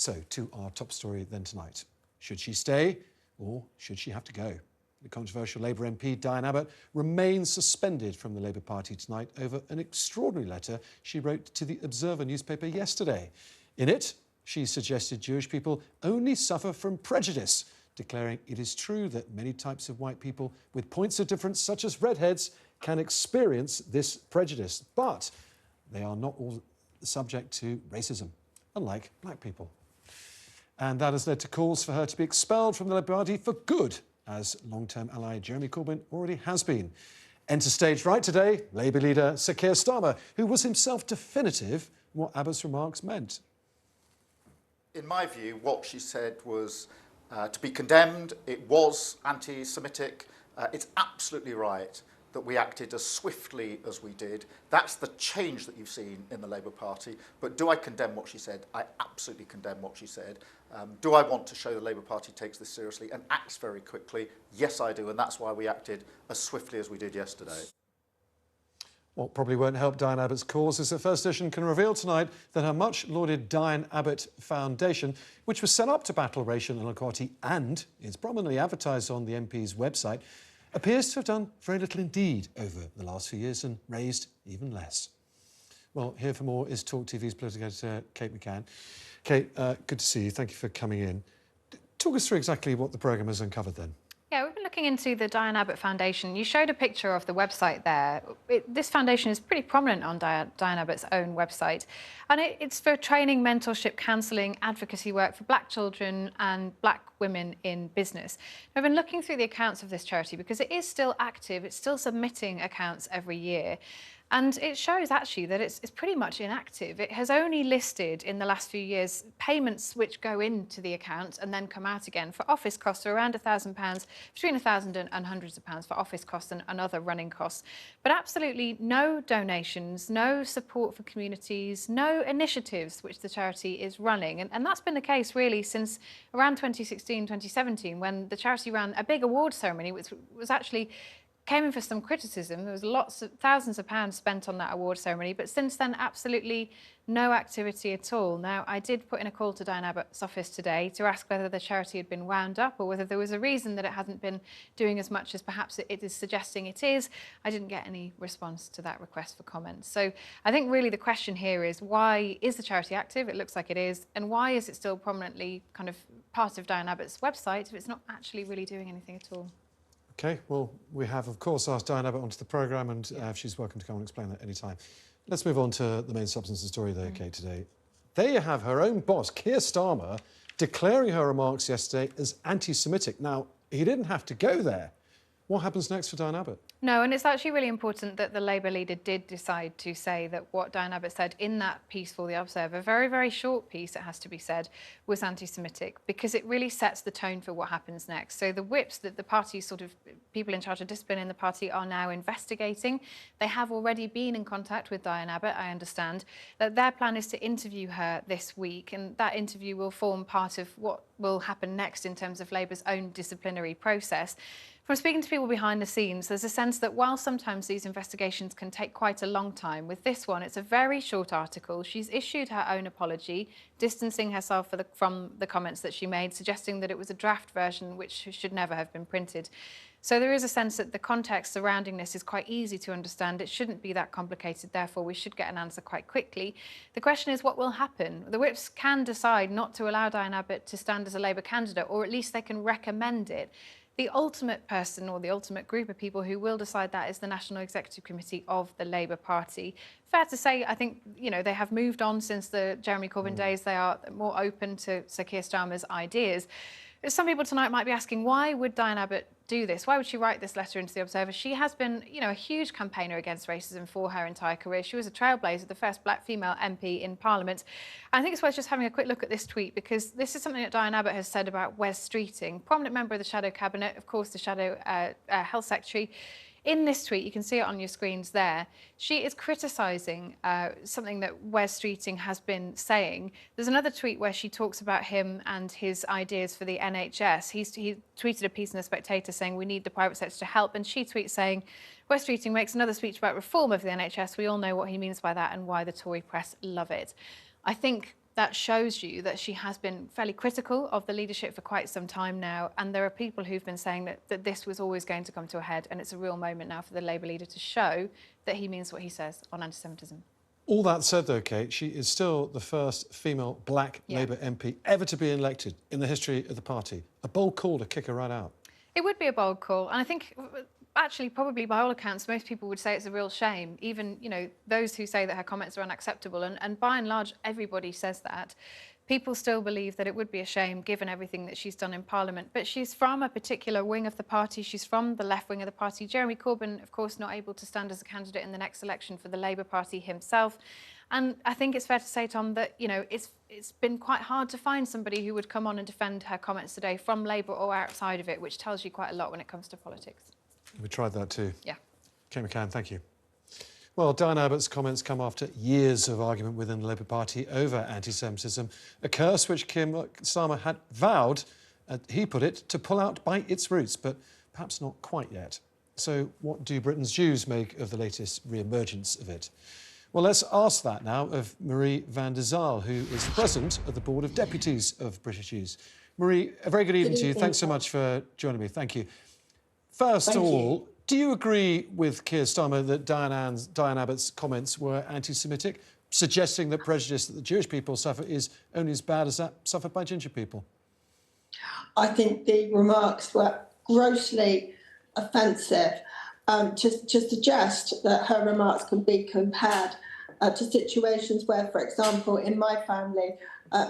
So, to our top story then tonight. Should she stay or should she have to go? The controversial Labour MP Diane Abbott remains suspended from the Labour Party tonight over an extraordinary letter she wrote to the Observer newspaper yesterday. In it, she suggested Jewish people only suffer from prejudice, declaring it is true that many types of white people with points of difference, such as redheads, can experience this prejudice, but they are not all subject to racism, unlike black people. And that has led to calls for her to be expelled from the Labour Party for good, as long-term ally Jeremy Corbyn already has been. Enter stage right today, Labour leader Sir Keir Starmer, who was himself definitive in what Abbott's remarks meant. In my view, what she said was to be condemned. It was anti-Semitic. It's absolutely right that we acted as swiftly as we did. That's the change that you've seen in the Labour Party. But do I condemn what she said? I absolutely condemn what she said. Do I want to show the Labour Party takes this seriously and acts very quickly? Yes, I do, and that's why we acted as swiftly as we did yesterday. What probably won't help Diane Abbott's cause is that First Edition can reveal tonight that her much-lauded Diane Abbott Foundation, which was set up to battle racial inequality and is prominently advertised on the MP's website, appears to have done very little indeed over the last few years and raised even less. Well, here for more is TalkTV's political editor, Kate McCann. Kate, good to see you. Thank you for coming in. Talk us through exactly what the programme has uncovered then. Yeah, we've been looking into the Diane Abbott Foundation. You showed a picture of the website there. This foundation is pretty prominent on Diane Abbott's own website. And it's for training, mentorship, counselling, advocacy work for black children and black women in business. I've been looking through the accounts of this charity because it is still active. It's still submitting accounts every year. And it shows actually that it's pretty much inactive. It has only listed in the last few years payments which go into the account and then come out again for office costs, so around £1,000, between £1,000 and hundreds of pounds for office costs and other running costs. But absolutely no donations, no support for communities, no initiatives which the charity is running. And that's been the case really since around 2016, 2017, when the charity ran a big award ceremony, which was actually came in for some criticism. There was thousands of pounds spent on that award ceremony, but since then, absolutely no activity at all. Now, I did put in a call to Diane Abbott's office today to ask whether the charity had been wound up or whether there was a reason that it hasn't been doing as much as perhaps it is suggesting it is. I didn't get any response to that request for comment. So I think really the question here is, why is the charity active? It looks like it is. And why is it still prominently kind of part of Diane Abbott's website if it's not actually really doing anything at all? OK, well, we have, of course, asked Diane Abbott onto the programme, and she's welcome to come and explain that any time. Let's move on to the main substance of the story, though, Kate, today. There you have her own boss, Keir Starmer, declaring her remarks yesterday as anti-Semitic. Now, he didn't have to go there. What happens next for Diane Abbott? No, and it's actually really important that the Labour leader did decide to say that what Diane Abbott said in that piece for The Observer, very, very short piece, it has to be said, was anti-Semitic, because it really sets the tone for what happens next. So the whips that the party, sort of people in charge of discipline in the party, are now investigating. They have already been in contact with Diane Abbott, I understand. That their plan is to interview her this week, and that interview will form part of what will happen next in terms of Labour's own disciplinary process. From speaking to people behind the scenes, there's a sense that while sometimes these investigations can take quite a long time, with this one, it's a very short article. She's issued her own apology, distancing herself from the comments that she made, suggesting that it was a draft version which should never have been printed. So there is a sense that the context surrounding this is quite easy to understand. It shouldn't be that complicated, therefore we should get an answer quite quickly. The question is, what will happen? The whips can decide not to allow Diane Abbott to stand as a Labour candidate, or at least they can recommend it. The ultimate person or the ultimate group of people who will decide that is the National Executive Committee of the Labour Party. Fair to say, I think, you know, they have moved on since the Jeremy Corbyn days. They are more open to Sir Keir Starmer's ideas. Some people tonight might be asking, why would Diane Abbott do this? Why would she write this letter into The Observer? She has been, you know, a huge campaigner against racism for her entire career. She was a trailblazer, the first black female MP in Parliament. I think it's worth just having a quick look at this tweet, because this is something that Diane Abbott has said about Wes Streeting, prominent member of the Shadow Cabinet, of course, the Shadow Health Secretary. In this tweet, you can see it on your screens there, she is criticising something that Wes Streeting has been saying. There's another tweet where she talks about him and his ideas for the NHS. He tweeted a piece in The Spectator saying we need the private sector to help, and she tweets saying Wes Streeting makes another speech about reform of the NHS. We all know what he means by that and why the Tory press love it. I think that shows you that she has been fairly critical of the leadership for quite some time now. And there are people who've been saying that this was always going to come to a head. And it's a real moment now for the Labour leader to show that he means what he says on anti-Semitism. All that said, though, Kate, she is still the first female black Labour MP ever to be elected in the history of the party. A bold call to kick her right out. It would be a bold call. And I think, actually, probably by all accounts, most people would say it's a real shame. Even, you know, those who say that her comments are unacceptable. And by and large, everybody says that. People still believe that it would be a shame, given everything that she's done in Parliament. But she's from a particular wing of the party. She's from the left wing of the party. Jeremy Corbyn, of course, not able to stand as a candidate in the next election for the Labour Party himself. And I think it's fair to say, Tom, that, you know, it's been quite hard to find somebody who would come on and defend her comments today from Labour or outside of it, which tells you quite a lot when it comes to politics. We tried that too. Yeah. Kate McCann, thank you. Well, Diane Abbott's comments come after years of argument within the Labour Party over anti-Semitism, a curse which Keir Starmer had vowed, he put it, to pull out by its roots, but perhaps not quite yet. So what do Britain's Jews make of the latest re-emergence of it? Well, let's ask that now of Marie van der Zaal, who is president of the Board of Deputies of British Jews. Marie, a very good evening to you. Thanks so much for joining me. Thank you. First of all, do you agree with Keir Starmer that Diane Abbott's comments were anti-Semitic, suggesting that prejudice that the Jewish people suffer is only as bad as that suffered by ginger people? I think the remarks were grossly offensive. To suggest that her remarks can be compared to situations where, for example, in my family,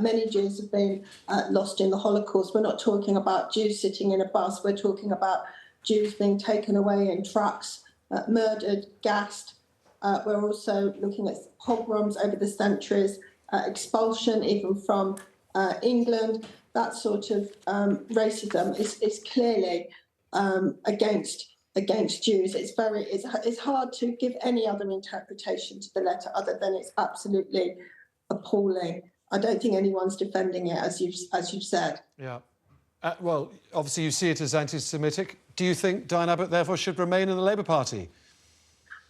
many Jews have been lost in the Holocaust. We're not talking about Jews sitting in a bus. We're talking about Jews being taken away in trucks, murdered, gassed. We're also looking at pogroms over the centuries, expulsion even from England. That sort of racism is clearly against Jews. It's hard to give any other interpretation to the letter other than it's absolutely appalling. I don't think anyone's defending it, as you've said. Yeah. Well, obviously you see it as anti-Semitic. Do you think Diane Abbott, therefore, should remain in the Labour Party?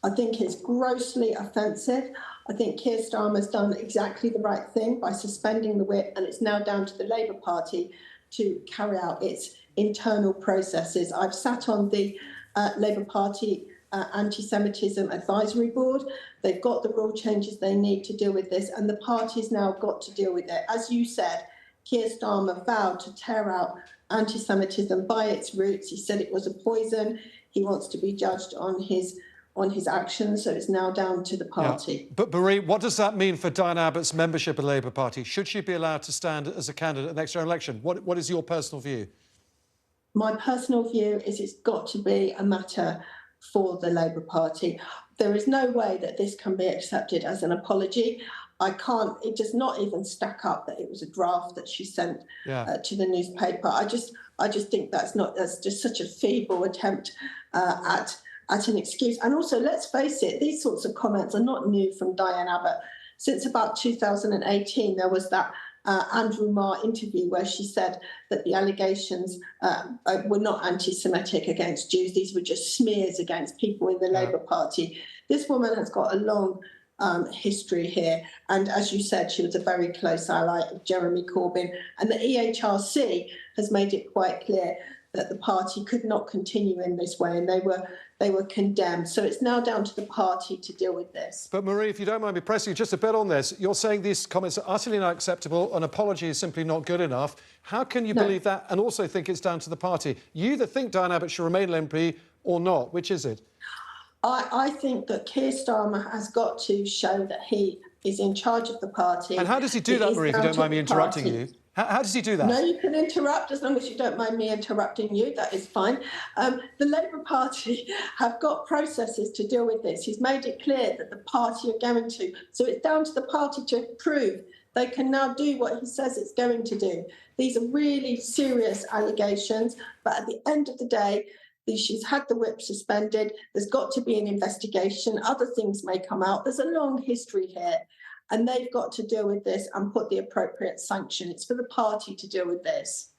I think it's grossly offensive. I think Keir Starmer's done exactly the right thing by suspending the whip, and it's now down to the Labour Party to carry out its internal processes. I've sat on the Labour Party Anti-Semitism Advisory Board. They've got the rule changes they need to deal with this, and the party's now got to deal with it. As you said, Keir Starmer vowed to tear out anti-Semitism by its roots. He said it was a poison. He wants to be judged on his actions, so it's now down to the party. Yeah. But Marie, what does that mean for Diane Abbott's membership of the Labour Party? Should she be allowed to stand as a candidate at the next general election? What is your personal view? My personal view is it's got to be a matter for the Labour Party. There is no way that this can be accepted as an apology. It does not even stack up that it was a draft that she sent to the newspaper. I just think that's just such a feeble attempt at an excuse. And also, let's face it, these sorts of comments are not new from Diane Abbott. Since about 2018, there was that Andrew Marr interview where she said that the allegations were not anti-Semitic against Jews. These were just smears against people in the Labour Party. This woman has got a long history here. And as you said, she was a very close ally of Jeremy Corbyn. And the EHRC has made it quite clear that the party could not continue in this way, and they were condemned. So it's now down to the party to deal with this. But Marie, if you don't mind me pressing you just a bit on this, you're saying these comments are utterly unacceptable, an apology is simply not good enough. How can you believe that and also think it's down to the party? You either think Diane Abbott should remain MP or not. Which is it? I think that Keir Starmer has got to show that he is in charge of the party. And how does he do that, Marie, if you don't mind me interrupting you? How does he do that? No, you can interrupt as long as you don't mind me interrupting you. That is fine. The Labour Party have got processes to deal with this. He's made it clear that the party are going to. So it's down to the party to prove they can now do what he says it's going to do. These are really serious allegations, but at the end of the day, she's had the whip suspended. There's got to be an investigation. Other things may come out. There's a long history here. And they've got to deal with this and put the appropriate sanction. It's for the party to deal with this.